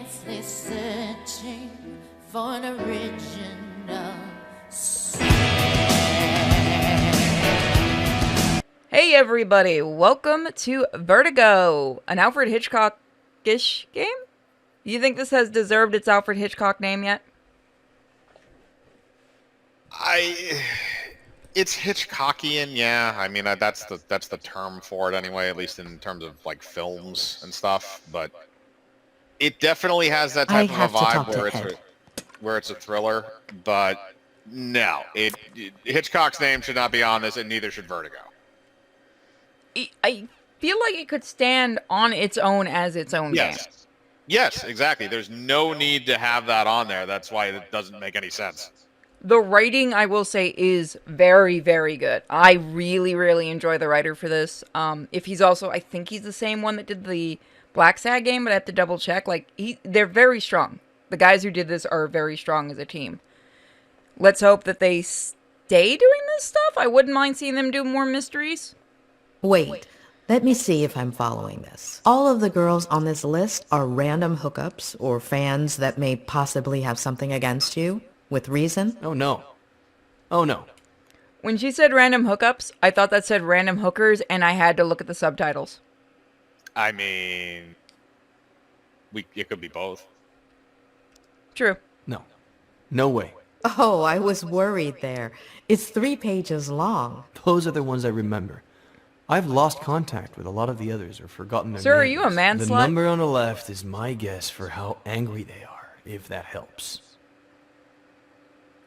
endlessly searching for an original sound. Hey everybody, welcome to Vertigo, an Alfred Hitchcock-ish game? You think this has deserved its Alfred Hitchcock name yet? It's Hitchcockian, yeah. I mean, that's the term for it anyway, at least in terms of like films and stuff. But it definitely has that type of a vibe where it's a thriller. But no, Hitchcock's name should not be on this, and neither should Vertigo. I feel like it could stand on its own as its own game. Yes, exactly. There's no need to have that on there. That's why it doesn't make any sense. The writing, I will say, is very, very good. I really, really enjoy the writer for this. If he's also, I think he's the same one that did the Black Sad game, but I have to double check. Like, they're very strong. The guys who did this are very strong as a team. Let's hope that they stay doing this stuff. I wouldn't mind seeing them do more mysteries. Wait, let me see if I'm following this. All of the girls on this list are random hookups or fans that may possibly have something against you, with reason? Oh no. Oh no. When she said random hookups, I thought that said random hookers, and I had to look at the subtitles. I mean, it could be both. True. No. No way. Oh, I was worried there. It's 3 pages long. Those are the ones I remember. I've lost contact with a lot of the others or forgotten their Sir, names. are you a man The slut? number on the left is my guess for how angry they are, if that helps.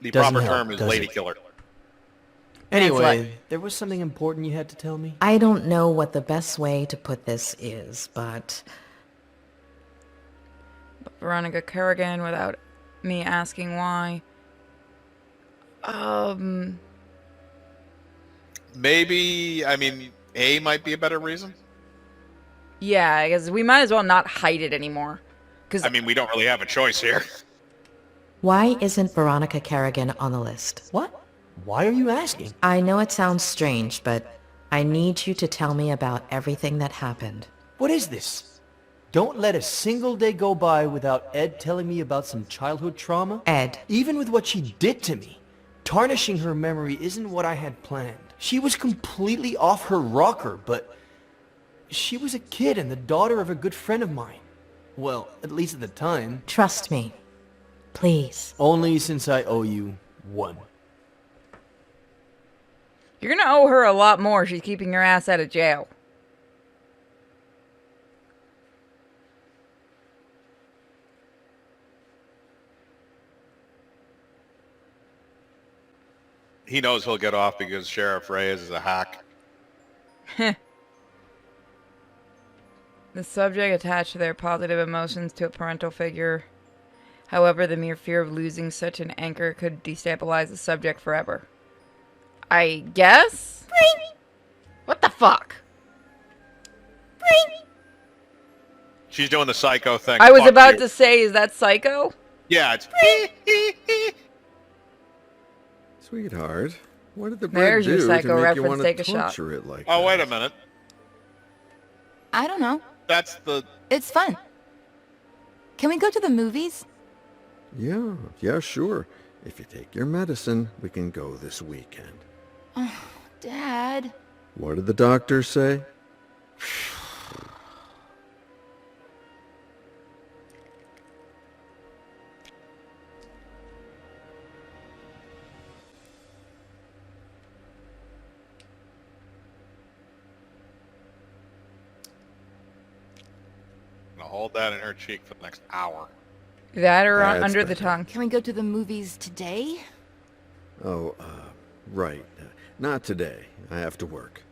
The Doesn't proper help, term is does lady it? killer. Anyway, there was something important you had to tell me? I don't know what the best way to put this is, but Veronica Kerrigan without me asking why. Maybe, I mean, A might be a better reason. Yeah, I guess we might as well not hide it anymore. I mean, we don't really have a choice here. why isn't Veronica Kerrigan on the list? What? Why are you asking? I know it sounds strange, but I need you to tell me about everything that happened. What is this? Don't let a single day go by without Ed telling me about some childhood trauma. Ed. Even with what she did to me, tarnishing her memory isn't what I had planned. She was completely off her rocker, but she was a kid and the daughter of a good friend of mine. Well, at least at the time. Trust me. Please. Only since I owe you one. You're gonna owe her a lot more. She's keeping your ass out of jail. He knows he'll get off because Sheriff Reyes is a hack. The subject attached their positive emotions to a parental figure. However, the mere fear of losing such an anchor could destabilize the subject forever. I guess? What the fuck? She's doing the psycho thing. I was Fuck about you. to say, is that Psycho? Yeah, it's... Sweetheart, what did the bread There's your do Psycho to make you reference. want to Take a shot. torture it like Oh, that? wait a minute. I don't know. That's the... It's fun. Can we go to the movies? Yeah, sure. If you take your medicine, we can go this weekend. Dad. What did the doctor say? I'm gonna hold that in her cheek for the next hour. That or That's under the better. tongue. Can we go to the movies today? Oh, right. Not today. I have to work.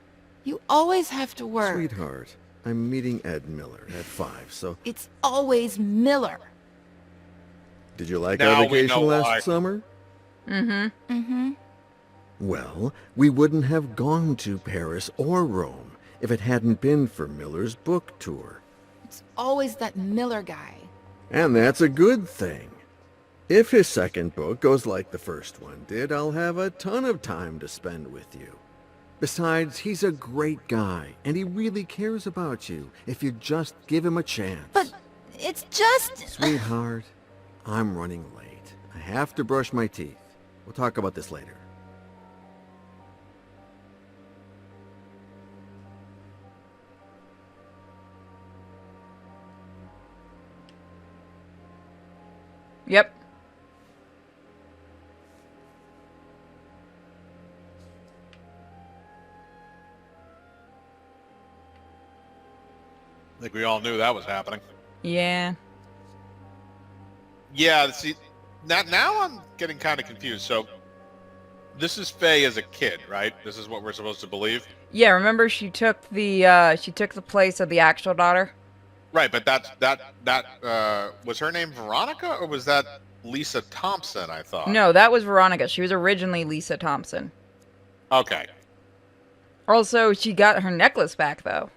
You always have to work. Sweetheart, I'm meeting Ed Miller at 5, so... It's always Miller. Did you like Now our we vacation know last why. summer? Mm-hmm. Well, we wouldn't have gone to Paris or Rome if it hadn't been for Miller's book tour. It's always that Miller guy. And that's a good thing. If his second book goes like the first one did, I'll have a ton of time to spend with you. Besides, he's a great guy, and he really cares about you if you just give him a chance. But It's just... Sweetheart, I'm running late. I have to brush my teeth. We'll talk about this later. Yep. I think we all knew that was happening. Yeah. Yeah, see, now I'm getting kind of confused. So, this is Faye as a kid, right? This is what we're supposed to believe? Yeah, remember she took the place of the actual daughter? Right, but was her name Veronica, or was that Lisa Thompson, I thought? No, that was Veronica. She was originally Lisa Thompson. Okay. Also, she got her necklace back, though.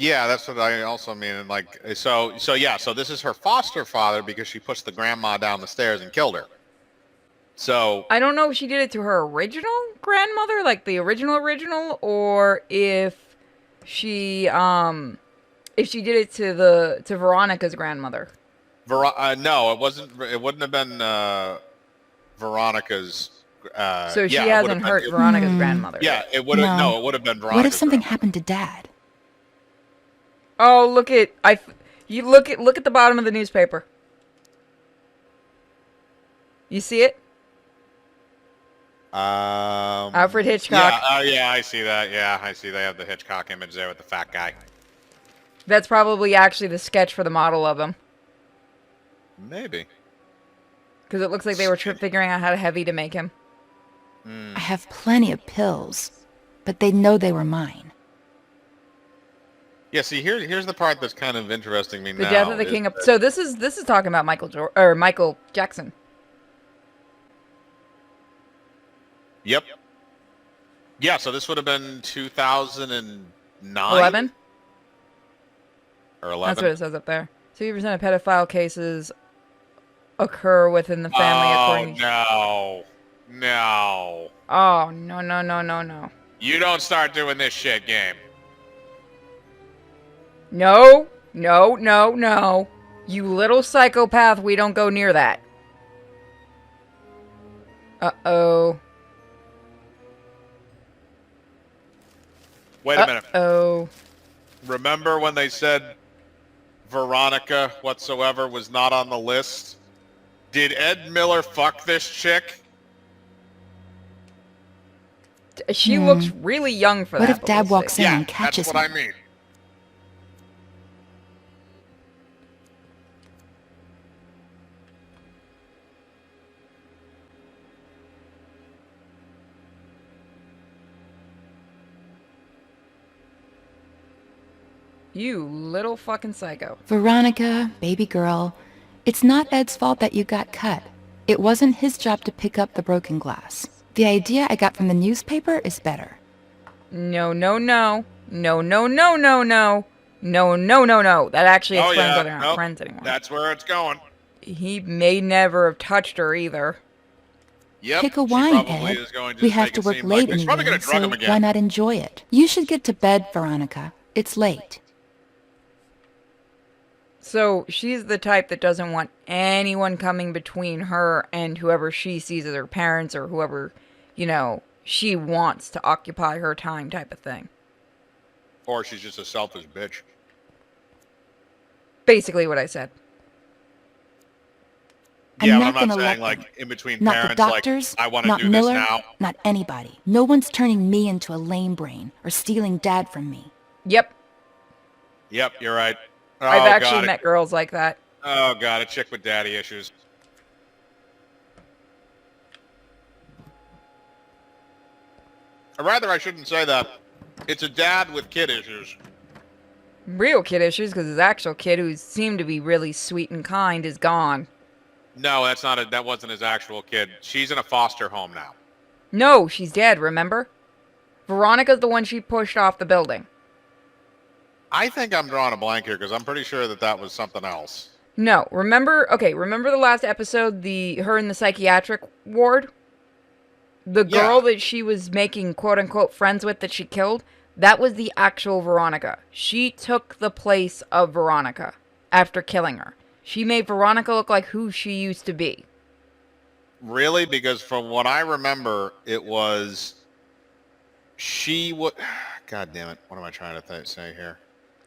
Yeah, that's what I also mean. And like, so this is her foster father because she pushed the grandma down the stairs and killed her. So I don't know if she did it to her original grandmother, like the original, or if she did it to Veronica's grandmother. No, it wasn't. It wouldn't have been Veronica's. So she hasn't hurt Veronica's grandmother. Yeah, it would have. No, it would have been Veronica's. What if something grandmother. happened to Dad? Oh, look at the bottom of the newspaper. You see it? Alfred Hitchcock. Yeah, I see that. Yeah, I see they have the Hitchcock image there with the fat guy. That's probably actually the sketch for the model of him. Maybe. Because it looks like they were figuring out how heavy to make him. I have plenty of pills, but they know they were mine. Yeah, see, here's the part that's kind of interesting me now. The death of the king of... So this is talking about Michael Jackson. Yep. Yeah, so this would have been 2009? 11? Or 11? That's what it says up there. 60% of pedophile cases occur within the family according to... No. Oh, no. You don't start doing this shit, game. No. You little psychopath, we don't go near that. Uh-oh. Wait a minute. Uh-oh. Remember when they said Veronica whatsoever was not on the list? Did Ed Miller fuck this chick? She looks really young for that. What if Dad walks in Yeah, and catches that's what me? I mean. You little fucking psycho. Veronica, baby girl, it's not Ed's fault that you got cut. It wasn't his job to pick up the broken glass. The idea I got from the newspaper is better. No. That actually explains why they're not friends anymore. That's where it's going. He may never have touched her either. Yep. Pick a she wine, probably Ed. is going to We just have make to it work seem late like, she's probably anyway, gonna drug so him again. why not enjoy it? You should get to bed, Veronica. It's late. So she's the type that doesn't want anyone coming between her and whoever she sees as her parents or whoever, she wants to occupy her time type of thing. Or she's just a selfish bitch. Basically what I said. Yeah, I'm but not I'm gonna not saying let like in between Not parents, the doctors, like I want to not do Miller, this now. not anybody. No one's turning me into a lame brain or stealing Dad from me. Yep. Yep, you're right. I've actually met girls like that. Oh god, a chick with daddy issues. Or rather, I shouldn't say that. It's a dad with kid issues. Real kid issues, because his actual kid, who seemed to be really sweet and kind, is gone. No, that wasn't his actual kid. She's in a foster home now. No, she's dead, remember? Veronica's the one she pushed off the building. I think I'm drawing a blank here because I'm pretty sure that was something else. No, remember the last episode, her in the psychiatric ward? The girl that she was making quote-unquote friends with that she killed, That was the actual Veronica. She took the place of Veronica after killing her. She made Veronica look like who she used to be. Really? Because from what I remember, it was she would. God damn it! What am I trying to say here?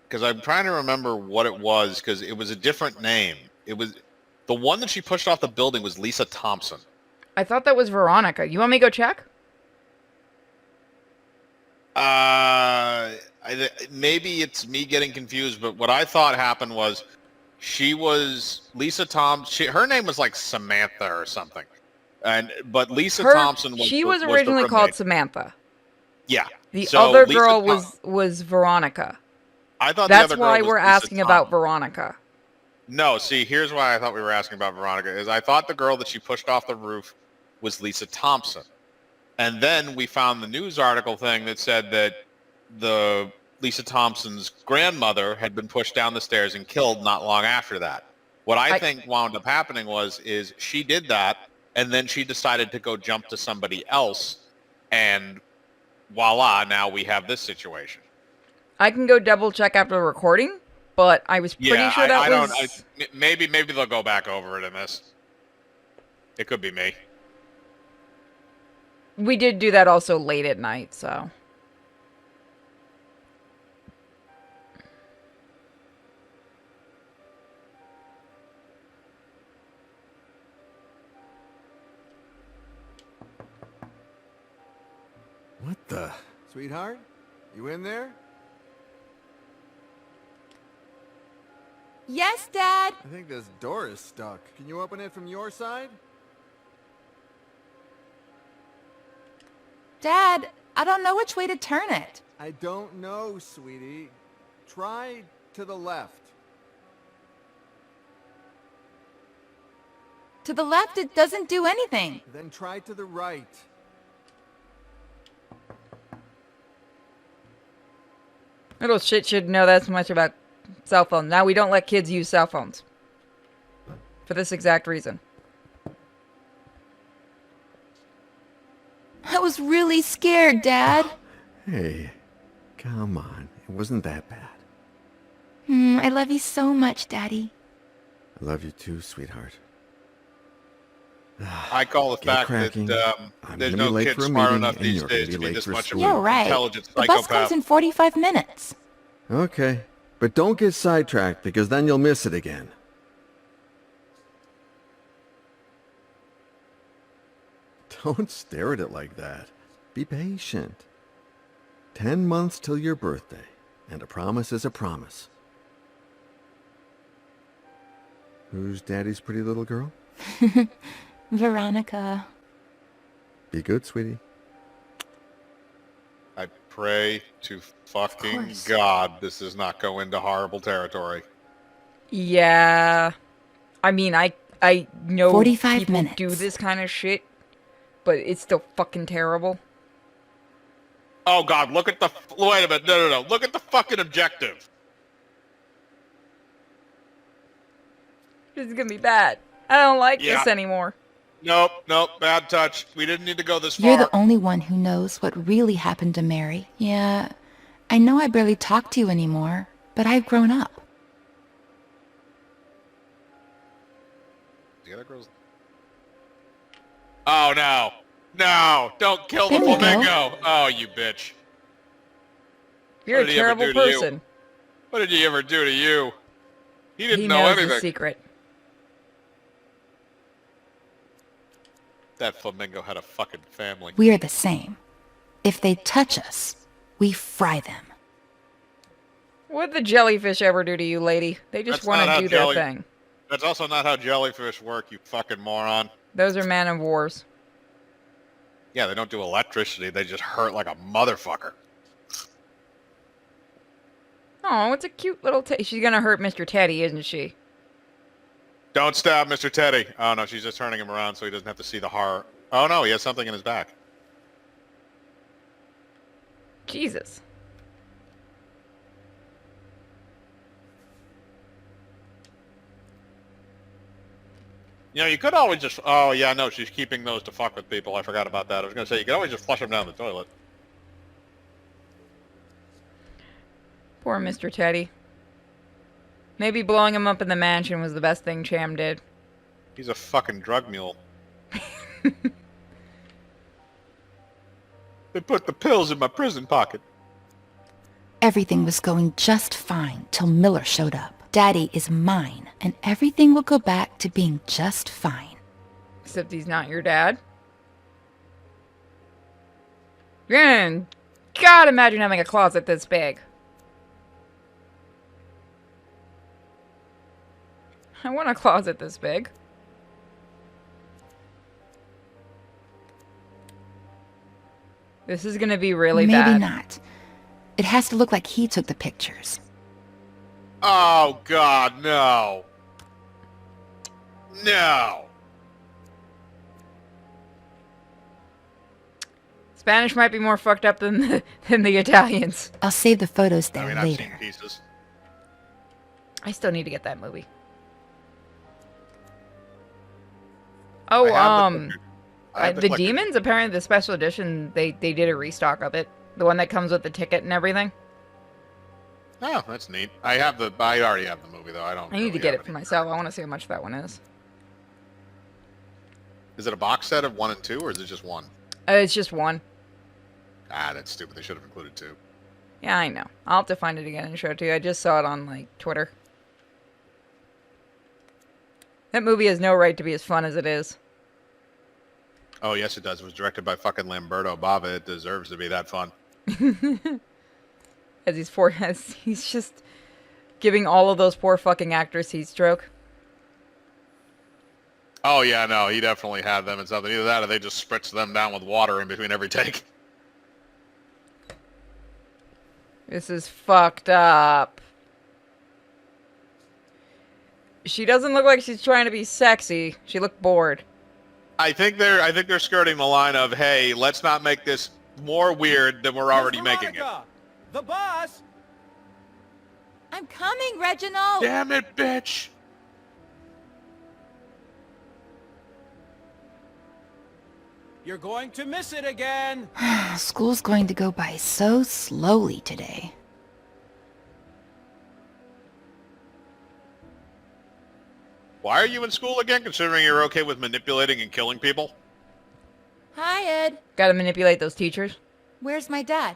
Because I'm trying to remember what it was. Because it was a different name. It was the one that she pushed off the building was Lisa Thompson. I thought that was Veronica. You want me to go check? Maybe it's me getting confused, but what I thought happened was she was Lisa Thompson. Her name was like Samantha or something, but Lisa Thompson was she was the originally called roommate. Samantha. Yeah. The So other Lisa girl was Veronica. I thought That's the other girl why was we're Lisa asking about Thompson. Veronica. No, see, here's why I thought we were asking about Veronica, is I thought the girl that she pushed off the roof was Lisa Thompson. And then we found the news article thing that said that the Lisa Thompson's grandmother had been pushed down the stairs and killed not long after that. What I think wound up happening is she did that, and then she decided to go jump to somebody else, and voila, now we have this situation. I can go double check after the recording, but I was pretty sure that was... Maybe they'll go back over it in this. It could be me. We did do that also late at night, so... What the? Sweetheart? You in there? Yes, Dad. I think this door is stuck. Can you open it from your side? Dad, I don't know which way to turn it. I don't know, sweetie. Try to the left. To the left, it doesn't do anything. Then try to the right. Little shit should know that much about cell phones. Now we don't let kids use cell phones. For this exact reason. I was really scared, Dad. Hey, come on. It wasn't that bad. I love you so much, Daddy. I love you too, sweetheart. I call the Get fact cracking. that I'm there's gonna be no late kid for a smart meeting, enough and these you're gonna days be to be late this for much of school. an You're right. intelligent The bus comes psychopath. in 45 minutes. Okay, but don't get sidetracked because then you'll miss it again. Don't stare at it like that. Be patient. 10 months till your birthday, and a promise is a promise. Who's Daddy's pretty little girl? Veronica. Be good, sweetie. I pray to fucking course. God this does not go into horrible territory. Yeah. I mean, I know 45 people minutes. do this kind of shit, but it's still fucking terrible. Oh God, look at the... Wait a minute, no. Look at the fucking objective. This is gonna be bad. I don't like Yeah. this anymore. Nope, bad touch. We didn't need to go this far. You're the only one who knows what really happened to Mary. Yeah, I know I barely talk to you anymore, but I've grown up. The other girls... Oh, no. No, don't kill the There we go. flamingo. Oh, you bitch. You're What a did he ever terrible do to you? person. What did he ever do to you? He didn't He know knows anything. the secret. That flamingo had a fucking family. We're the same. If they touch us, we fry them. What'd the jellyfish ever do to you, lady? They just That's want not to how do jelly- their thing. That's also not how jellyfish work, you fucking moron. Those are man of wars. Yeah, they don't do electricity. They just hurt like a motherfucker. Oh, it's a cute little she's gonna hurt Mr. Teddy, isn't she? Don't stab Mr. Teddy. Oh, no, she's just turning him around so he doesn't have to see the horror. Oh, no, he has something in his back. Jesus. You know, you could always just... Oh, yeah, no, she's keeping those to fuck with people. I forgot about that. I was going to say, you could always just flush them down the toilet. Poor Mr. Teddy. Maybe blowing him up in the mansion was the best thing Cham did. He's a fucking drug mule. They put the pills in my prison pocket. Everything was going just fine till Miller showed up. Daddy is mine, and everything will go back to being just fine. Except he's not your dad. Man, God, imagine having a closet this big. I want a closet this big. This is gonna be really bad. Maybe not. It has to look like he took the pictures. Oh, God, no. No. Spanish might be more fucked up than the Italians. I'll save the photos there I mean, I've later. seen pieces. I still need to get that movie. Oh, the Demons, apparently the special edition, they did a restock of it. The one that comes with the ticket and everything. Oh, that's neat. I already have the movie, though. I need to get it for myself. I want to see how much that one is. Is it a box set of 1 and 2, or is it just 1? It's just 1. Ah, that's stupid. They should have included 2. Yeah, I know. I'll have to find it again and show it to you. I just saw it on, like, Twitter. That movie has no right to be as fun as it is. Oh, yes, it does. It was directed by fucking Lamberto Bava. It deserves to be that fun. As he's just giving all of those poor fucking actors heat stroke. Oh, yeah, no, he definitely had them and something. Either that or they just spritzed them down with water in between every take. This is fucked up. She doesn't look like she's trying to be sexy. She looked bored. I think they're skirting the line of, hey, let's not make this more weird than we're already making it. The boss! I'm coming, Reginald! Damn it, bitch! You're going to miss it again! School's going to go by so slowly today. Why are you in school again, considering you're okay with manipulating and killing people? Hi, Ed. Gotta manipulate those teachers. Where's my dad?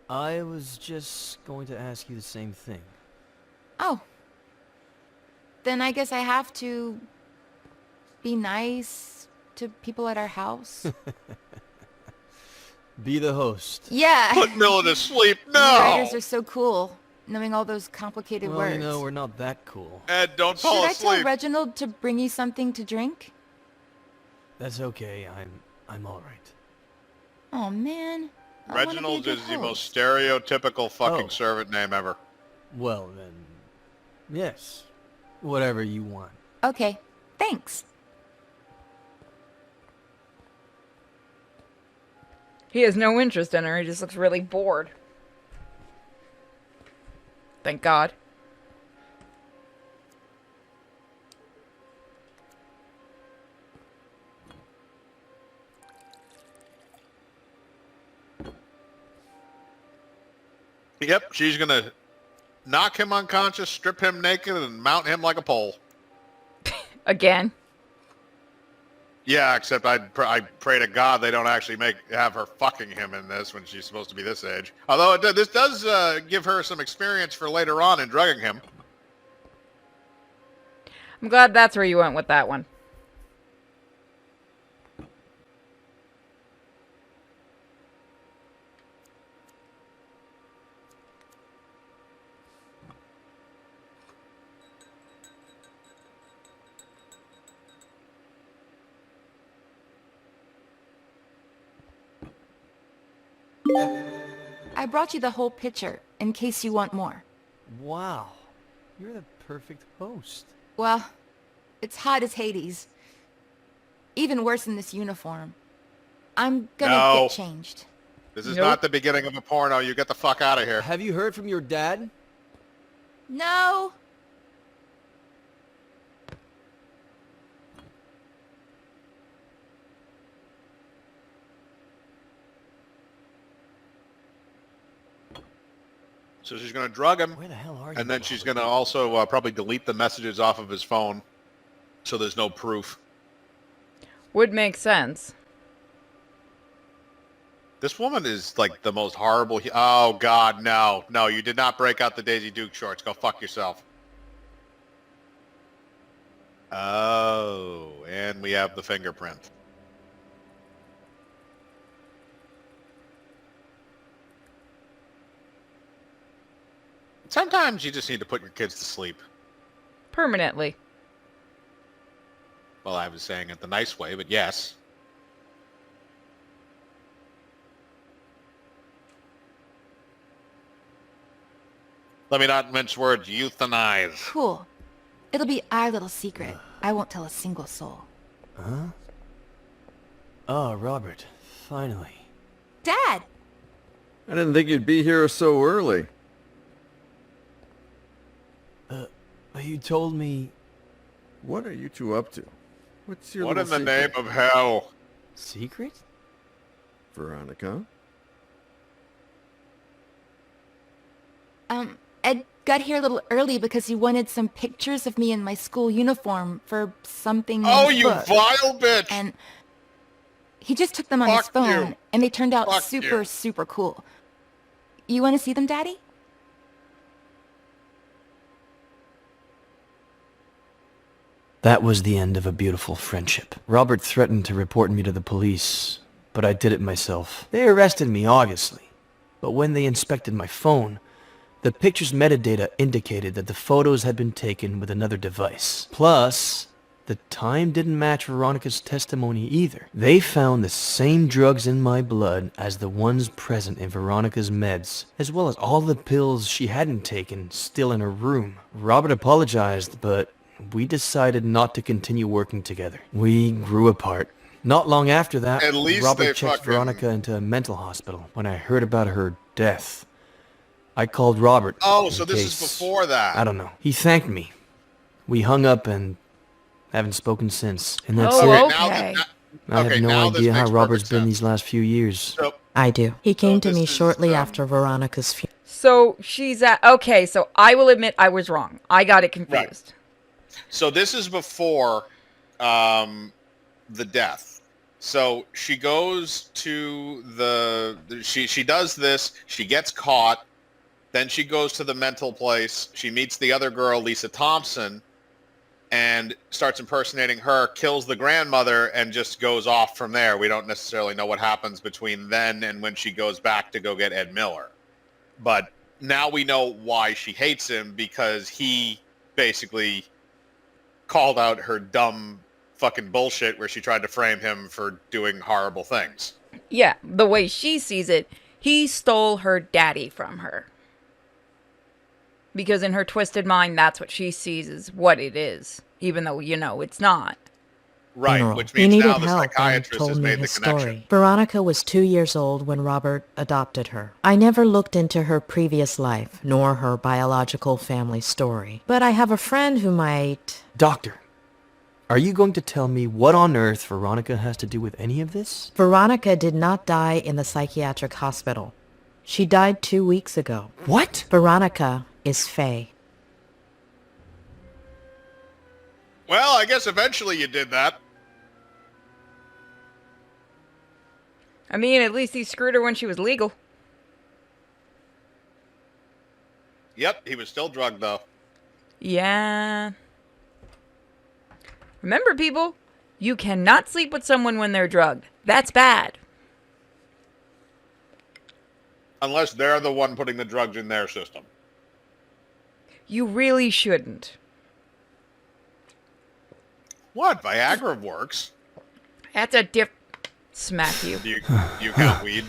I was just going to ask you the same thing. Oh. Then I guess I have to be nice to people at our house. Be the host. Yeah. Put Miller to sleep, You no! writers are so cool, knowing all those complicated Well, words. you know, we're not that cool. Ed, don't fall Should I asleep. tell Reginald to bring you something to drink? That's okay. I'm all right. Oh man. I wanna be a Reginald good is the host. most stereotypical fucking Oh. servant name ever. Well then, yes. Whatever you want. Okay. Thanks. He has no interest in her. He just looks really bored. Thank God. Yep, she's gonna knock him unconscious, strip him naked, and mount him like a pole. Again. Yeah, except I pray to God they don't actually have her fucking him in this when she's supposed to be this age. Although this does give her some experience for later on in drugging him. I'm glad that's where you went with that one. I brought you the whole picture, in case you want more. Wow. You're the perfect host. Well, it's hot as Hades. Even worse in this uniform. I'm gonna No. get changed. This is Nope. not the beginning of a porno. You get the fuck out of here. Have you heard from your dad? No! So she's going to drug him, Where the hell are you? and then she's going to also probably delete the messages off of his phone, so there's no proof. Would make sense. This woman is like the most horrible. Oh God, no, no! You did not break out the Daisy Duke shorts. Go fuck yourself. Oh, and we have the fingerprint. Sometimes you just need to put your kids to sleep. Permanently. Well, I was saying it the nice way, but yes. Let me not mince words. Euthanize. Cool. It'll be our little secret. I won't tell a single soul. Huh? Oh, Robert. Finally. Dad! I didn't think you'd be here so early. You told me... What are you two up to? What's your What in little the name secret? of hell? Secret? Veronica? Ed got here a little early because he wanted some pictures of me in my school uniform for something in Oh, his you book. vile bitch! And he just took them on his Fuck phone, you. and they turned out Fuck super, you. super cool. You want to see them, Daddy? That was the end of a beautiful friendship. Robert threatened to report me to the police, but I did it myself. They arrested me, obviously. But when they inspected my phone, the picture's metadata indicated that the photos had been taken with another device. Plus, the time didn't match Veronica's testimony either. They found the same drugs in my blood as the ones present in Veronica's meds, as well as all the pills she hadn't taken still in her room. Robert apologized, but we decided not to continue working together. We grew apart. Not long after that, At least they Robert checked fucking- Veronica into a mental hospital. When I heard about her death, I called Robert. Oh, in so this is case- before that. I don't know. He thanked me. We hung up and haven't spoken since. And that's Oh, it. okay. I okay, have no now this idea how makes Robert's perfect been sense. these last few years. So, I do. He came to this me is, shortly after Veronica's funeral. So she's at... Okay, so I will admit I was wrong. I got it confused. so this is before the death. So she goes to she does this. She gets caught. Then she goes to the mental place. She meets the other girl, Lisa Thompson, and starts impersonating her, kills the grandmother, and just goes off from there. We don't necessarily know what happens between then and when she goes back to go get Ed Miller. But now we know why she hates him, because he basically called out her dumb fucking bullshit where she tried to frame him for doing horrible things. Yeah, the way she sees it, he stole her daddy from her. Because in her twisted mind, that's what she sees as what it is. Even though, it's not. Right, Funeral. which He means needed now the help and psychiatrist told has me made the his connection. story. Veronica was 2 years old when Robert adopted her. I never looked into her previous life, nor her biological family story. But I have a friend who might... Doctor, are you going to tell me what on earth Veronica has to do with any of this? Veronica did not die in the psychiatric hospital. She died 2 weeks ago. What? Veronica is Faye. Well, I guess eventually you did that. I mean, at least he screwed her when she was legal. Yep, he was still drugged, though. Yeah. Remember, people, you cannot sleep with someone when they're drugged. That's bad. Unless they're the one putting the drugs in their system. You really shouldn't. What? Viagra works. That's a smack you. Do you count weed?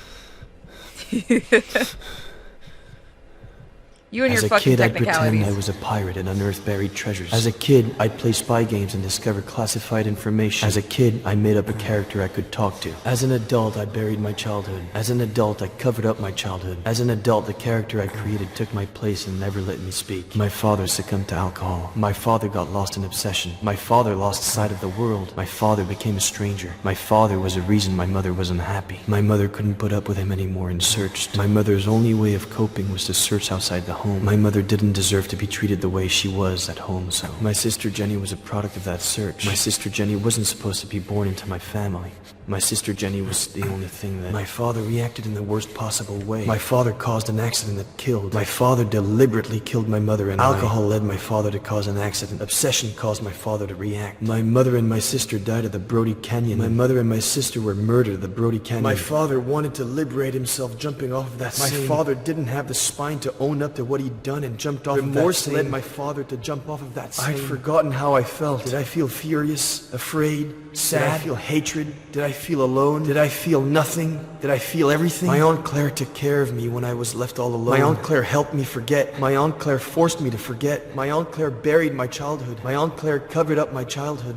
You and As your a fucking kid, I'd pretend technicalities. I was a pirate and unearth buried treasures. As a kid, I'd play spy games and discover classified information. As a kid, I made up a character I could talk to. As an adult, I buried my childhood. As an adult, I covered up my childhood. As an adult, the character I created took my place and never let me speak. My father succumbed to alcohol. My father got lost in obsession. My father lost sight of the world. My father became a stranger. My father was a reason my mother was unhappy. My mother couldn't put up with him anymore and searched. My mother's only way of coping was to search outside the home. My mother didn't deserve to be treated the way she was at home, so my sister Jenny was a product of that search. My sister Jenny wasn't supposed to be born into my family. My sister Jenny was the only thing that... My father reacted in the worst possible way. My father caused an accident that killed. My father deliberately killed my mother and alcohol led my father to cause an accident. Obsession caused my father to react. My mother and my sister died at the Brody Canyon. My mother and my sister were murdered at the Brody Canyon. My father wanted to liberate himself jumping off of that My father didn't have the spine to own up to what he'd done and jumped off of that Remorse led my father to jump off of that I'd forgotten how I felt. Did I feel furious, afraid, sad? Did I feel hatred? Did I feel alone? Did I feel nothing? Did I feel everything? My Aunt Claire took care of me when I was left all alone. My Aunt Claire helped me forget. My Aunt Claire forced me to forget. My Aunt Claire buried my childhood. My Aunt Claire covered up my childhood.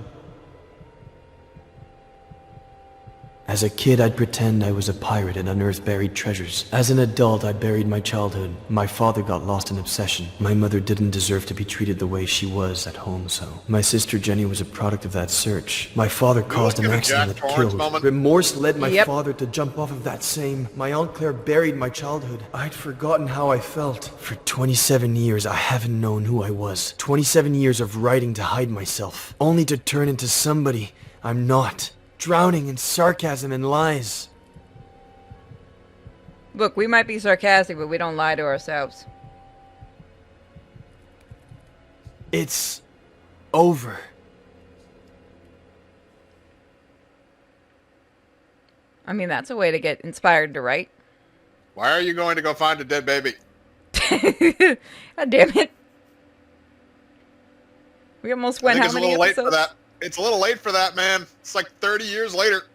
As a kid, I'd pretend I was a pirate and unearth buried treasures. As an adult, I buried my childhood. My father got lost in obsession. My mother didn't deserve to be treated the way she was at home, so... My sister Jenny was a product of that search. My father caused an accident that killed. Remorse led my father to jump off of that same... My Aunt Claire buried my childhood. I'd forgotten how I felt. For 27 years, I haven't known who I was. 27 years of writing to hide myself, only to turn into somebody I'm not. Drowning in sarcasm and lies. Look, we might be sarcastic, but we don't lie to ourselves. It's over. I mean, that's a way to get inspired to write. Why are you going to go find a dead baby? God damn it. We almost went how many episodes? For that. It's a little late for that, man. It's like 30 years later.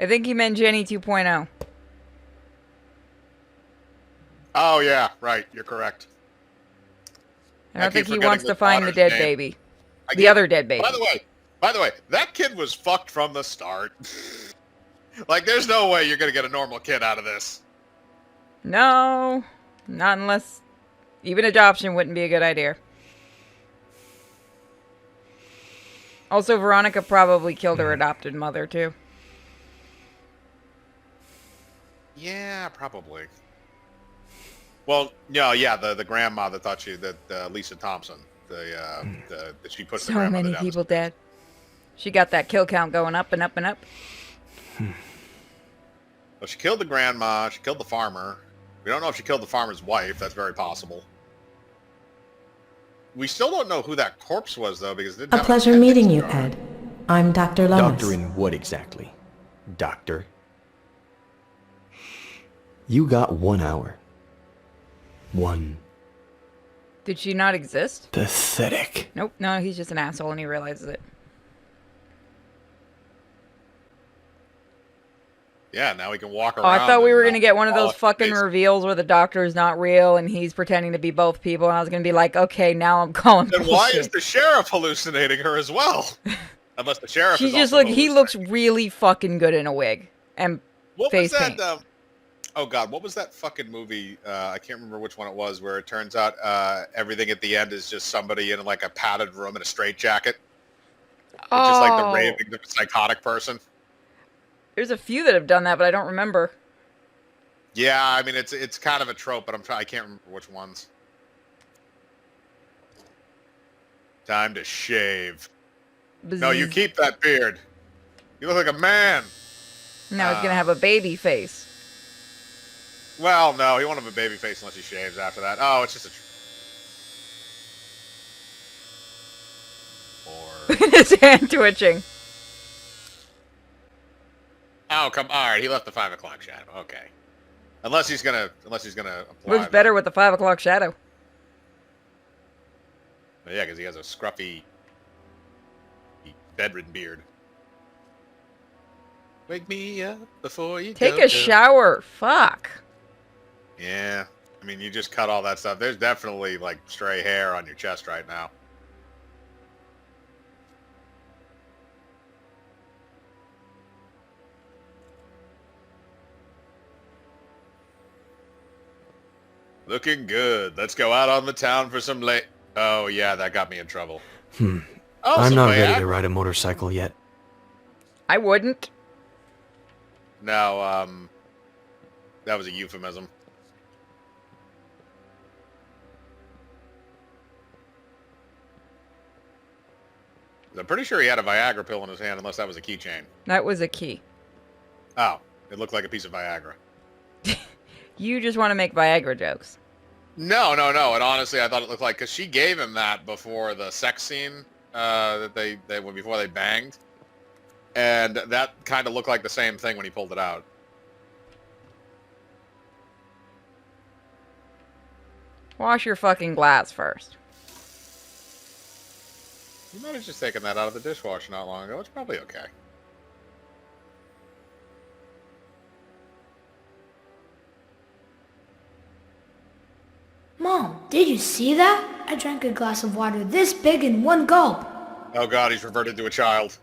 I think he meant Jenny 2.0. Oh, yeah, right. You're correct. I don't think he wants to find the dead baby. The other dead baby. By the way, that kid was fucked from the start. Like, there's no way you're going to get a normal kid out of this. No, not unless... Even adoption wouldn't be a good idea. Also, Veronica probably killed her adopted mother, too. Yeah, probably. Well, no, yeah, the grandma that thought that Lisa Thompson, that she pushed the grandmother So many down people dead. She got that kill count going up and up and up. Well, she killed the grandma, she killed the farmer. We don't know if she killed the farmer's wife, that's very possible. We still don't know who that corpse was, though, because it didn't A have pleasure meeting you, Ed. I'm Dr. Lomas. Doctor in what exactly? Doctor? You got 1 hour. One. Did she not exist? Pathetic. Nope, no, he's just an asshole and he realizes it. Yeah, now we can walk around. Oh, I thought we were going to get one of those polish fucking face. reveals where the doctor is not real and he's pretending to be both people, and I was going to be like, okay, now I'm calling Then bullshit. why is the sheriff hallucinating her as well? Unless the sheriff She is just also he looks really fucking good in a wig and What face was paint. that? Oh god, what was that fucking movie? I can't remember which one it was. Where it turns out everything at the end is just somebody in like a padded room in a straitjacket. It's just like the raving of a psychotic person. There's a few that have done that, but I don't remember. Yeah, I mean it's kind of a trope, but I can't remember which ones. Time to shave. No, you keep that beard. You look like a man. Now he's gonna have a baby face. Well, no, he won't have a baby face unless he shaves after that. Oh, it's just a... Or... His hand twitching. Oh, come. All right, he left the 5 o'clock shadow. Okay, unless he's gonna apply. Looks better with the 5 o'clock shadow. But yeah, because he has a scruffy, bedridden beard. Wake me up before you Take a shower. Fuck. Yeah. I mean, you just cut all that stuff. There's definitely, like, stray hair on your chest right now. Looking good. Let's go out on the town for some late... Oh, yeah, that got me in trouble. Oh, I'm some not ready Viagra. to ride a motorcycle yet. I wouldn't. No, that was a euphemism. I'm pretty sure he had a Viagra pill in his hand, unless that was a keychain. That was a key. Oh, it looked like a piece of Viagra. You just want to make Viagra jokes. No. And honestly, I thought it looked like, because she gave him that before the sex scene that before they banged, and that kind of looked like the same thing when he pulled it out. Wash your fucking glass first. You might have just taken that out of the dishwasher not long ago. It's probably okay. Mom, did you see that? I drank a glass of water this big in one gulp. Oh god, he's reverted to a child.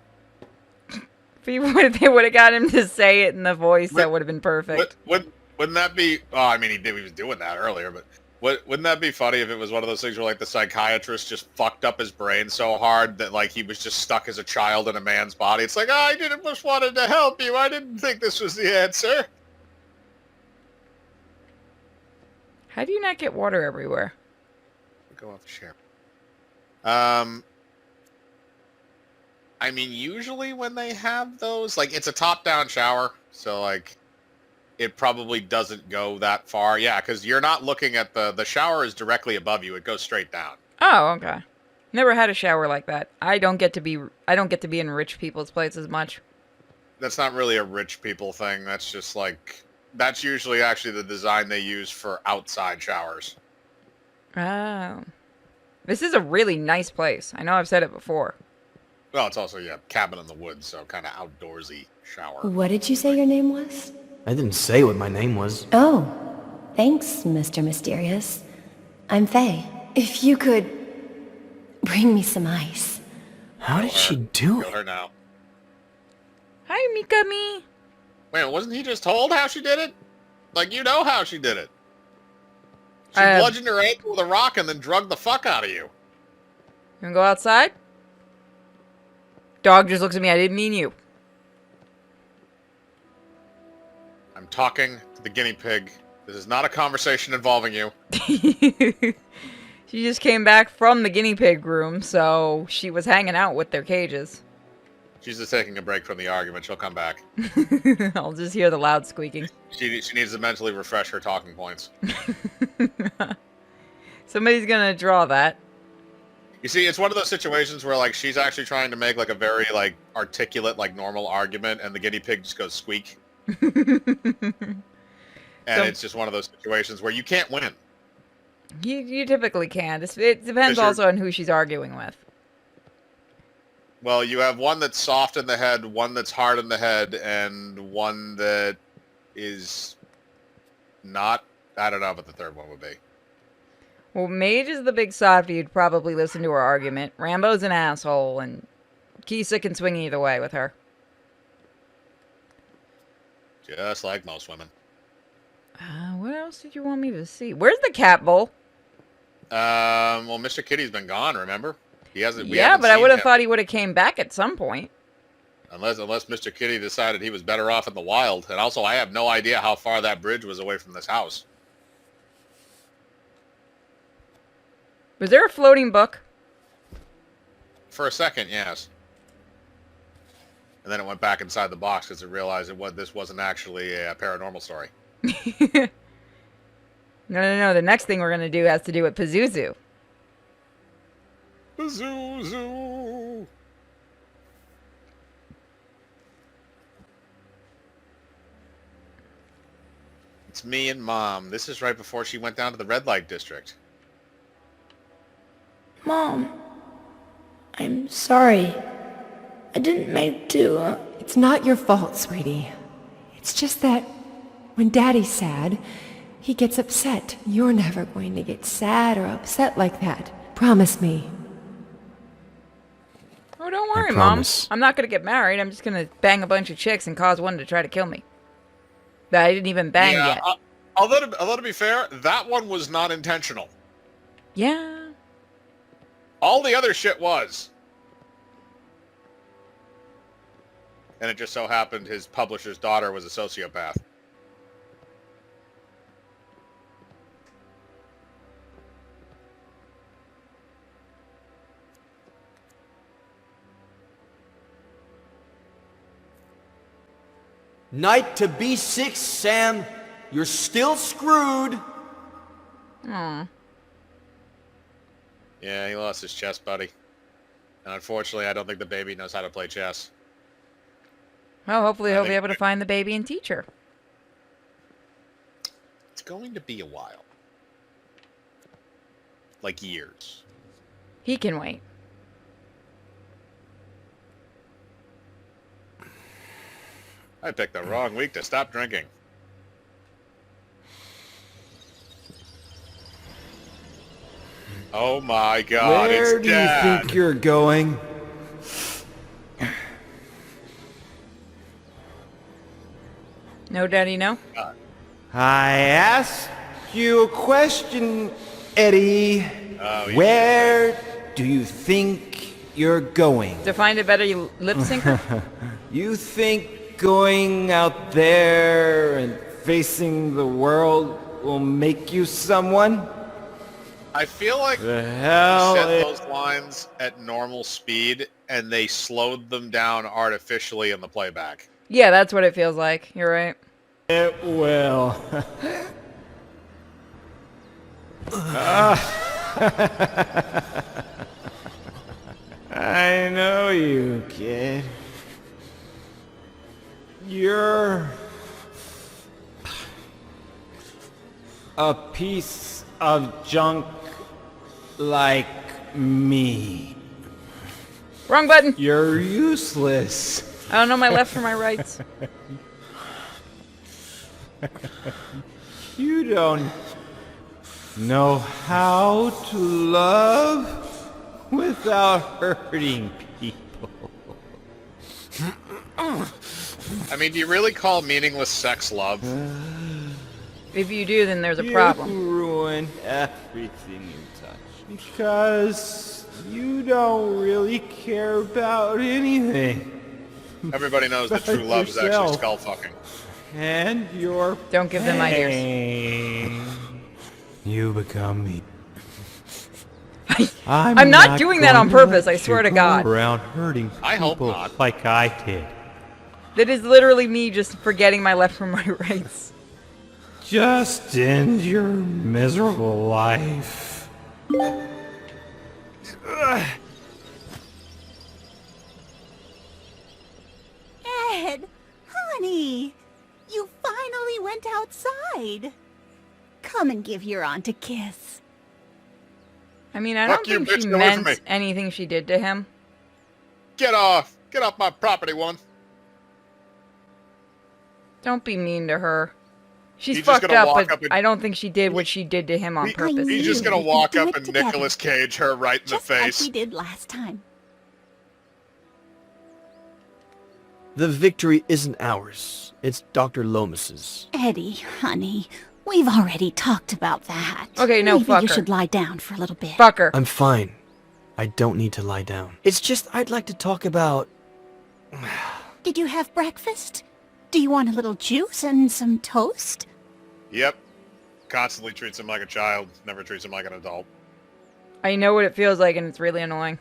If they would have got him to say it in the voice, that would have been perfect. Wouldn't that be... Oh, I mean, he was doing that earlier, but... Wouldn't that be funny if it was one of those things where, like, the psychiatrist just fucked up his brain so hard that, like, he was just stuck as a child in a man's body? It's like, I just wanted to help you. I didn't think this was the answer. How do you not get water everywhere? Go off the share. I mean, usually when they have those, like, it's a top-down shower, so, like... It probably doesn't go that far. Yeah, because you're not looking at the shower is directly above you. It goes straight down. Oh, okay. Never had a shower like that. I don't get to be in rich people's places much. That's not really a rich people thing. That's just like that's usually actually the design they use for outside showers. Oh. This is a really nice place. I know I've said it before. Well, it's also cabin in the woods, so kind of outdoorsy shower. What did you say your name was? I didn't say what my name was. Oh, thanks, Mr. Mysterious. I'm Faye. If you could bring me some ice. How did she do Kill it? her now. Hi, Mikami. Wait, wasn't he just told how she did it? Like, you know how she did it. She Uh, bludgeoned her ankle with a rock and then drugged the fuck out of you. You wanna go outside? Dog just looks at me. I didn't mean you. I'm talking to the guinea pig. This is not a conversation involving you. She just came back from the guinea pig room, so she was hanging out with their cages. She's just taking a break from the argument. She'll come back. I'll just hear the loud squeaking. She needs to mentally refresh her talking points. Somebody's gonna draw that. You see, it's one of those situations where, like, she's actually trying to make, like, a very, like, articulate, like, normal argument, and the guinea pig just goes squeak. And it's just one of those situations where you can't win. You typically can. It depends also on who she's arguing with. Well, you have one that's soft in the head, one that's hard in the head, and one that is not... I don't know what the third one would be. Well, Mage is the big softy who'd probably listen to her argument. Rambo's an asshole, and Kisa can swing either way with her. Just like most women. What else did you want me to see? Where's the cat bowl? Well, Mr. Kitty's been gone, remember? He hasn't... Yeah, but I would have thought he would have came back at some point. Unless Mr. Kitty decided he was better off in the wild. And also, I have no idea how far that bridge was away from this house. Was there a floating book? For a second, yes. And then it went back inside the box because it realized this wasn't actually a paranormal story. No. The next thing we're going to do has to do with Pazuzu. Pazuzu! It's me and Mom. This is right before she went down to the red light district. Mom, I'm sorry. I didn't mean to. It's not your fault, sweetie. It's just that when Daddy's sad, He gets upset. You're never going to get sad or upset like that. Promise me. Oh, don't worry, Mom. promise. I'm not gonna get married. I'm just gonna bang a bunch of chicks and cause one to try to kill me. That I didn't even bang yet. Although to be fair, that one was not intentional. Yeah. All the other shit was. And it just so happened his publisher's daughter was a sociopath. Knight to B6, Sam. You're still screwed. Aw. Yeah, he lost his chess buddy. And unfortunately, I don't think the baby knows how to play chess. Well, hopefully he'll be able to find the baby and teach her. It's going to be a while. Like years. He can wait. I picked the wrong week to stop drinking. Oh my God, Where it's do you Dad. think you're going? No, Daddy, no? I asked you a question, Eddie. Oh, yeah. Where do you think you're going? To find a better lip syncer? You think going out there and facing the world will make you someone? I feel like The he hell said it those lines at normal speed, and they slowed them down artificially in the playback. Yeah, that's what it feels like. You're right. will. I know you, kid. You're a piece of junk like me. Wrong button. You're useless. I don't know my left from my rights. You don't know how to love without hurting people. I mean, do you really call meaningless sex love? If you do, then there's a problem. You ruin everything you touch because you don't really care about anything. Everybody knows that true love is actually yourself. skull fucking. And your Don't give them ideas. pain. You become me. I'm not doing that on purpose, I swear to God. Around hurting I hope people not. like I did. That is literally me just forgetting my left from my rights. Just end your miserable life. Ed, honey, you finally went outside. Come and give your aunt a kiss. I mean, I Fuck don't you, think bitch, she get away from meant me. anything she did to him. Get off! Get off my property, woman! Don't be mean to her. She's He's just fucked gonna up, walk but up and- I don't think she did what she did to him on purpose. He's just gonna we could walk do up it and together. Nicolas Cage her right in the Just like face. we did last time. The victory isn't ours. It's Dr. Lomas's. Eddie, honey, we've already talked about that. Okay, no, Maybe fuck you her. should lie down for a little bit. Fuck her. I'm fine. I don't need to lie down. It's just I'd like to talk about... Did you have breakfast? Do you want a little juice and some toast? Yep. Constantly treats him like a child, never treats him like an adult. I know what it feels like, and it's really annoying.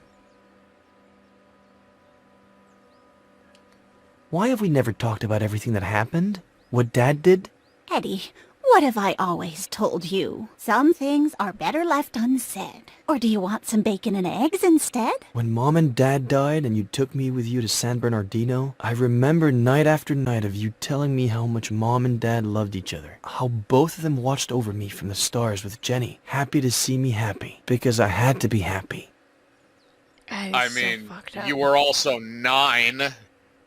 Why have we never talked about everything that happened? What Dad did? Eddie, what have I always told you? Some things are better left unsaid. Or do you want some bacon and eggs instead? When Mom and Dad died and you took me with you to San Bernardino, I remember night after night of you telling me how much Mom and Dad loved each other. How both of them watched over me from the stars with Jenny, happy to see me happy, because I had to be happy. I mean, you were also 9.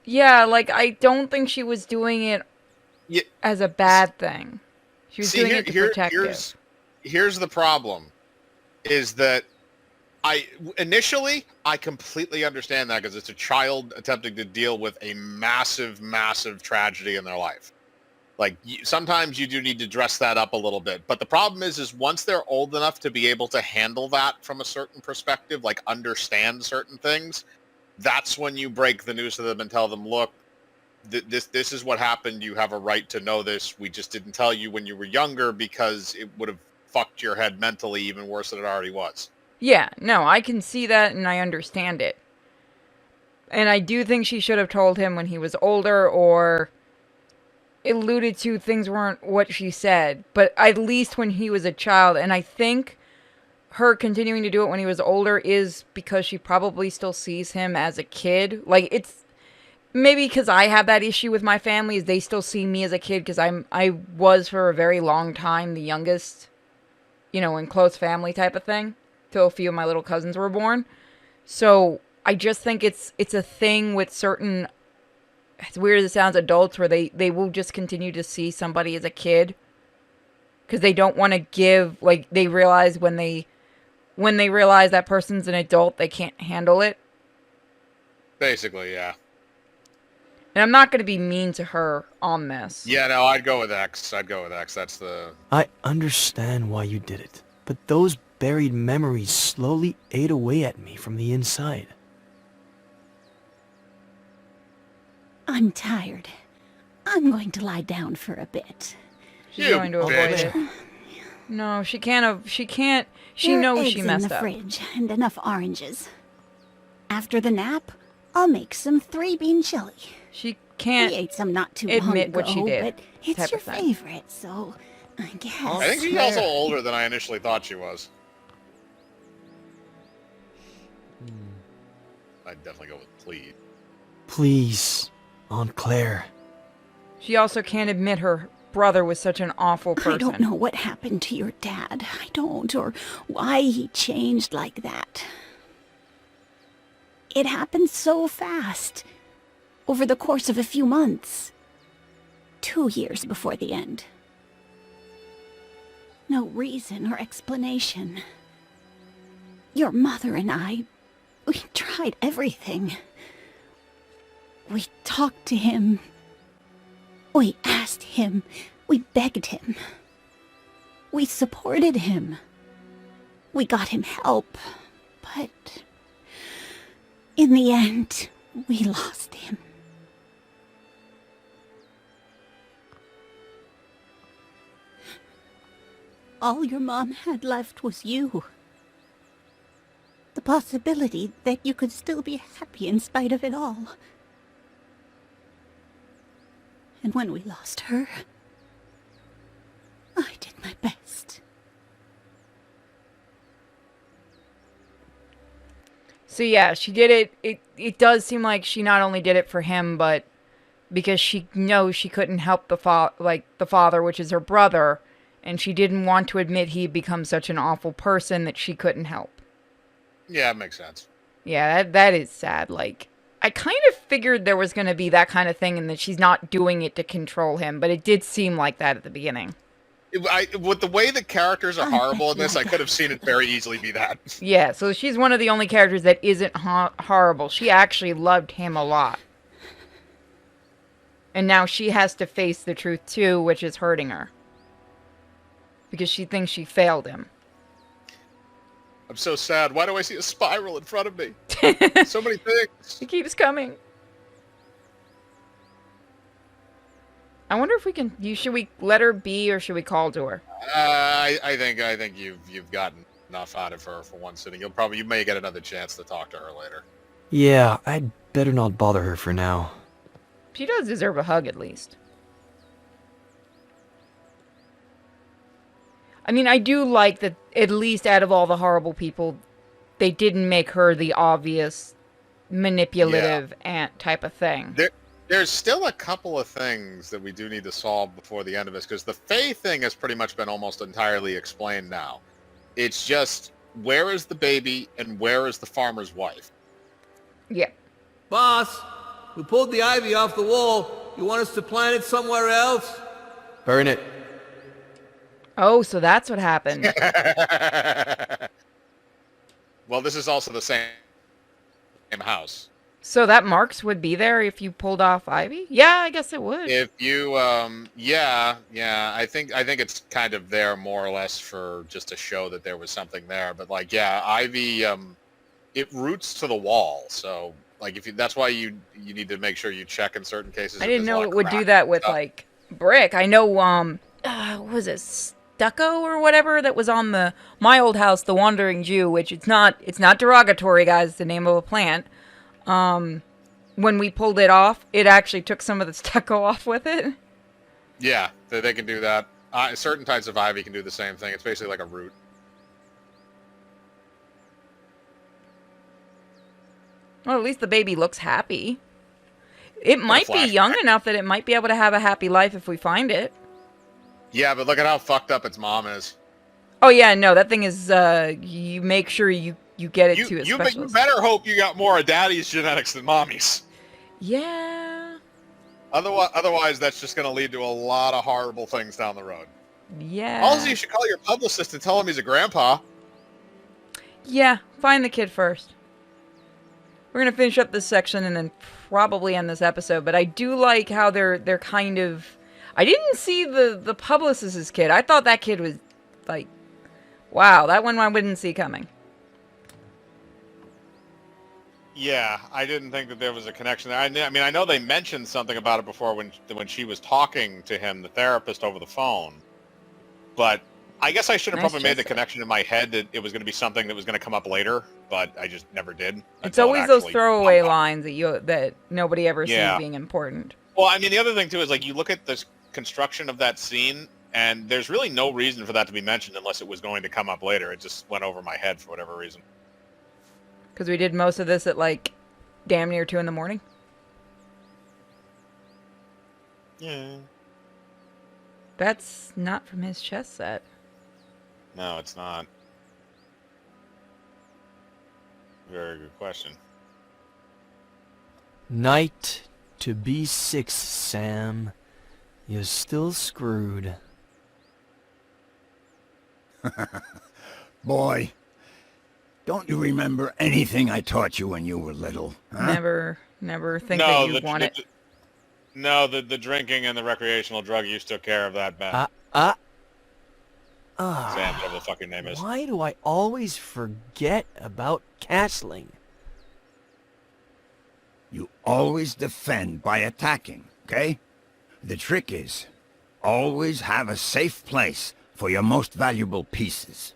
Yeah, like, I don't think she was doing it Yeah. as a bad thing. She was doing it to protect him. Here's the problem, is that initially I completely understand that because it's a child attempting to deal with a massive, massive tragedy in their life. Like sometimes you do need to dress that up a little bit, but the problem is once they're old enough to be able to handle that from a certain perspective, like understand certain things, that's when you break the news to them and tell them, look, this is what happened. You have a right to know this. We just didn't tell you when you were younger because it would have fucked your head mentally even worse than it already was. Yeah, no, I can see that and I understand it. And I do think she should have told him when he was older or alluded to things weren't what she said. But at least when he was a child. And I think her continuing to do it when he was older is because she probably still sees him as a kid. Like, it's maybe because I have that issue with my family is they still see me as a kid because I was for a very long time the youngest, you know, in close family type of thing. Till a few of my little cousins were born. So I just think it's a thing with certain, as weird as it sounds, adults where they will just continue to see somebody as a kid because they don't want to give, like, they realize when they realize that person's an adult, they can't handle it. Basically, yeah. And I'm not going to be mean to her on this. Yeah, no, I'd go with X. That's the... I understand why you did it, but those buried memories slowly ate away at me from the inside. I'm tired. I'm going to lie down for a bit. She's going to avoid it. No, she can't. She knows she messed up. There are eggs in the fridge and enough oranges. After the nap, I'll make some 3-bean chili. She can't we ate some not too long admit ago, what she did. But it's your favorite, so I guess. I think she's also older than I initially thought she was. I'd definitely go with please. Please, Aunt Claire. She also can't admit her brother was such an awful person. I don't know what happened to your dad. I don't, or why he changed like that. It happened so fast. Over the course of a few months. 2 years before the end. No reason or explanation. Your mother and I, we tried everything. We talked to him. We asked him. We begged him. We supported him. We got him help. But in the end, we lost him. All your mom had left was you. The possibility that you could still be happy in spite of it all. And when we lost her, I did my best. So yeah, she did it. It does seem like she not only did it for him, but because she knows she couldn't help the father, which is her brother, and she didn't want to admit he'd become such an awful person that she couldn't help. Yeah, it makes sense. Yeah, that is sad. Like, I kind of figured there was going to be that kind of thing and that she's not doing it to control him, but it did seem like that at the beginning. With the way the characters are horrible in this, I could have seen it very easily be that. Yeah, so she's one of the only characters that isn't horrible. She actually loved him a lot. And now she has to face the truth too, which is hurting her. Because she thinks she failed him. I'm so sad. Why do I see a spiral in front of me? So many things. It keeps coming. I wonder if we can. Should we let her be, or should we call to her? I think you've gotten enough out of her for one sitting. You may get another chance to talk to her later. Yeah, I'd better not bother her for now. She does deserve a hug, at least. I mean, I do like that, at least out of all the horrible people, they didn't make her the obvious manipulative aunt type of thing. There's still a couple of things that we do need to solve before the end of this, because the Faye thing has pretty much been almost entirely explained now. It's just, where is the baby and where is the farmer's wife? Yeah. Boss, we pulled the ivy off the wall. You want us to plant it somewhere else? Burn it. Oh, so that's what happened. Well, this is also the same house. So that marks would be there if you pulled off Ivy? Yeah, I guess it would. If you, yeah, I think it's kind of there more or less for just to show that there was something there. But like, yeah, Ivy, it roots to the wall. So like, if you, that's why you need to make sure you check in certain cases. I didn't know it would do that with like brick. I know, what was it, stucco or whatever that was on my old house, the Wandering Jew, which it's not derogatory, guys. It's the name of a plant. When we pulled it off, it actually took some of the stucco off with it. Yeah, they can do that. Certain types of ivy can do the same thing. It's basically like a root. Well, at least the baby looks happy. It might be young enough that it might be able to have a happy life if we find it. Yeah, but look at how fucked up its mom is. Oh yeah, no, that thing is, you make sure you get it to a specialist. You better hope you got more of daddy's genetics than mommy's. Yeah. Otherwise, that's just going to lead to a lot of horrible things down the road. Yeah. Also, you should call your publicist and tell him he's a grandpa. Yeah, find the kid first. We're going to finish up this section and then probably end this episode, but I do like how they're kind of... I didn't see the publicist's kid. I thought that kid was, like... Wow, that one I wouldn't see coming. Yeah, I didn't think that there was a connection there. I mean, I know they mentioned something about it before when she was talking to him, the therapist, over the phone. But I guess I should have probably made the connection in my head that it was going to be something that was going to come up later, but I just never did. It's always those throwaway lines that nobody ever sees being important. Well, I mean, the other thing, too, is like you look at this construction of that scene, and there's really no reason for that to be mentioned unless it was going to come up later. It just went over my head for whatever reason. Because we did most of this at, like, damn near 2 in the morning. Yeah. That's not from his chess set. No, it's not. Very good question. Knight to B6, Sam. You're still screwed. Boy, don't you remember anything I taught you when you were little? Huh? Never think that you want it. No, the drinking and the recreational drug use took care of that, Ben. Sam, whatever the fucking name is. Why do I always forget about castling? You always defend by attacking, okay? The trick is, always have a safe place for your most valuable pieces.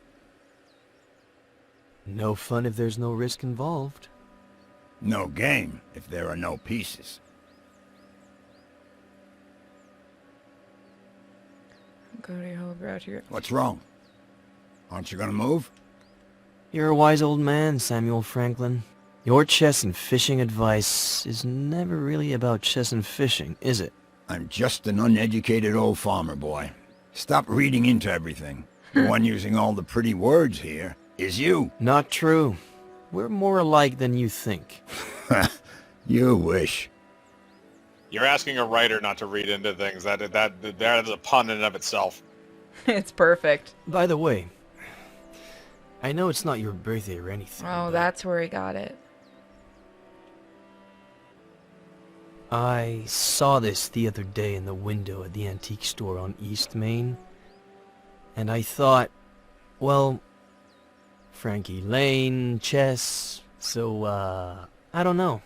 No fun if there's no risk involved. No game if there are no pieces. What's wrong? Aren't you gonna move? You're a wise old man, Samuel Franklin. Your chess and fishing advice is never really about chess and fishing, is it? I'm just an uneducated old farmer boy. Stop reading into everything. The one using all the pretty words here is you. Not true. We're more alike than you think. You wish. You're asking a writer not to read into things. That is a pun in and of itself. It's perfect. By the way, I know it's not your birthday or anything. Oh, that's where he got it. I saw this the other day in the window at the antique store on East Main. And I thought, well, Frankie Lane, chess, so, I don't know.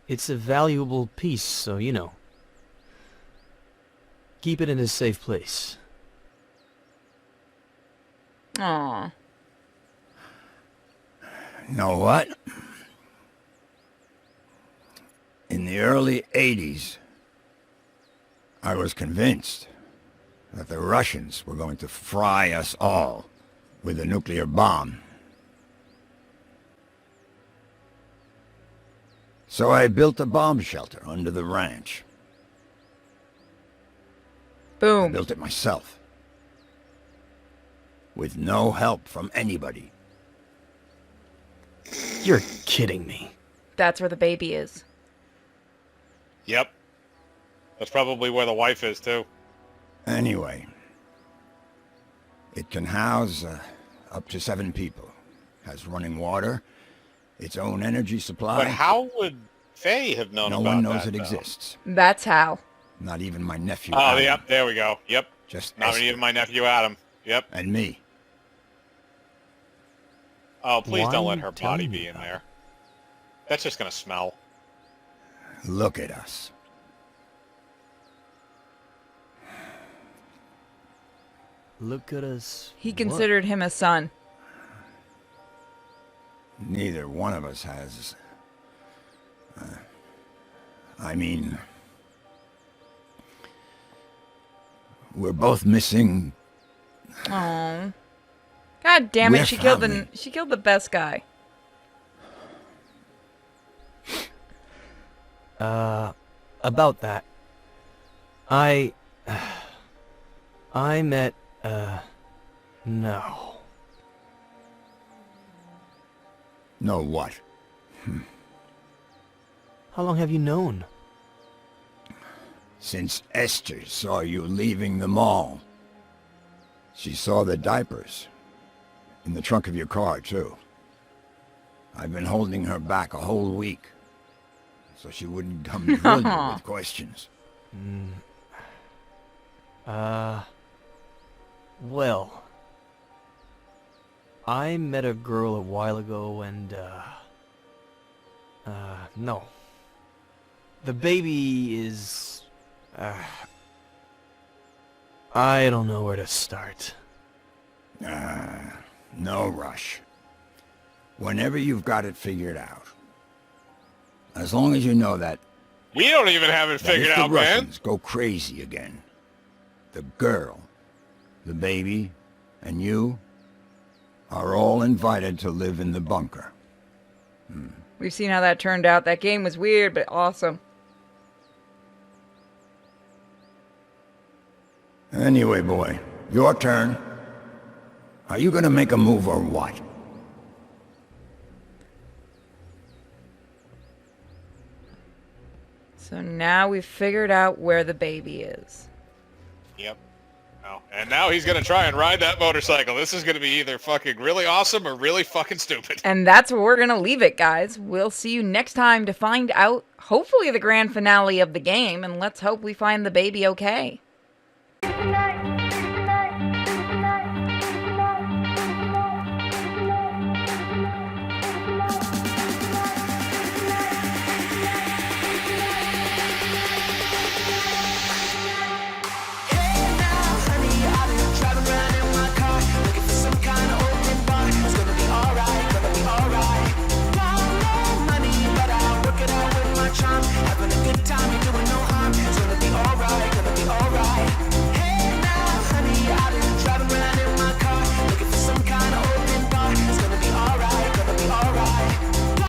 It's a valuable piece, so, you know. Keep it in a safe place. Aww. Know what? In the early 80s, I was convinced that the Russians were going to fry us all with a nuclear bomb. So I built a bomb shelter under the ranch. Boom. I built it myself. With no help from anybody. You're kidding me. That's where the baby is. Yep. That's probably where the wife is, too. Anyway, it can house up to 7 people. Has running water, its own energy supply. But how would Faye have known no about that? one knows it though? exists. That's how. Not even my nephew. Oh, Adam. yep. There we go. Yep. Just Not Esther even my nephew Adam. Yep. and me. Oh, please don't Why let her tell body me be in about there. That's just gonna smell. Look at us. Look at us. He what? considered him a son. Neither one of us has. I mean, we're both missing. Oh. God damn it, We're she killed family. the best guy. About that. I met, no. No what? How long have you known? Since Esther saw you leaving the mall. She saw the diapers. In the trunk of your car, too. I've been holding her back a whole week. So she wouldn't come drill you with questions. Well, I met a girl a while ago and, no. The baby is, I don't know where to start. No rush. Whenever you've got it figured out. As long as you know that We don't even have it figured if out, the man. Russians go crazy again, the girl, the baby, and you are all invited to live in the bunker. We've seen how that turned out. That game was weird, but awesome. Anyway, boy, your turn. Are you gonna make a move or what? So now we've figured out where the baby is. Yep. Oh, and now he's gonna try and ride that motorcycle. This is gonna be either fucking really awesome or really fucking stupid. And that's where we're going to leave it, guys. We'll see you next time to find out, hopefully, the grand finale of the game. And let's hope we find the baby okay. Tonight.